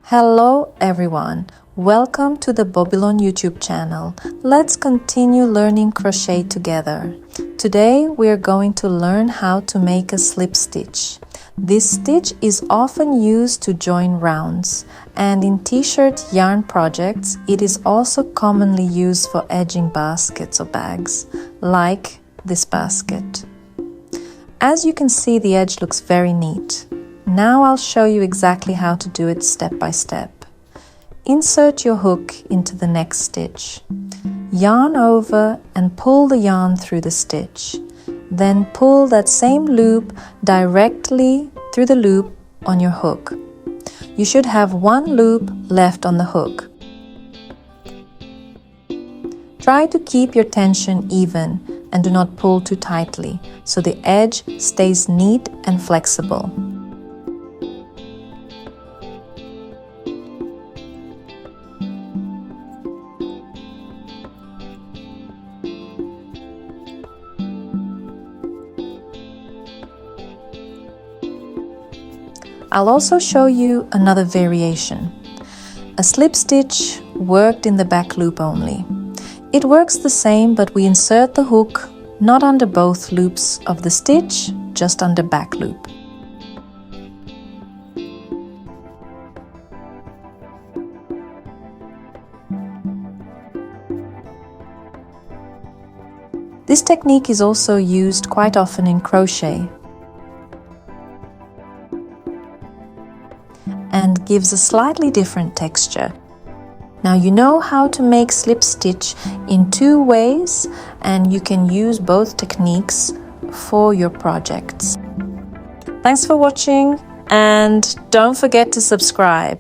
Hello everyone, welcome to the Babylon YouTube channel. Let's continue learning crochet together. Today we are going to learn how to make a slip stitch. This stitch is often used to join rounds, and in t-shirt yarn projects it is also commonly used for edging baskets or bags, like this basket. As you can see, the edge looks very neat. Now I'll show you exactly how to do it step by step. Insert your hook into the next stitch. Yarn over and pull the yarn through the stitch. Then pull that same loop directly through the loop on your hook. You should have one loop left on the hook. Try to keep your tension even and do not pull too tightly so the edge stays neat and flexible. I'll also show you another variation. A slip stitch worked in the back loop only. It works the same, but we insert the hook not under both loops of the stitch, just under back loop. This technique is also used quite often in crochet and gives a slightly different texture. Now you know how to make slip stitch in two ways, and you can use both techniques for your projects. Thanks for watching, and don't forget to subscribe.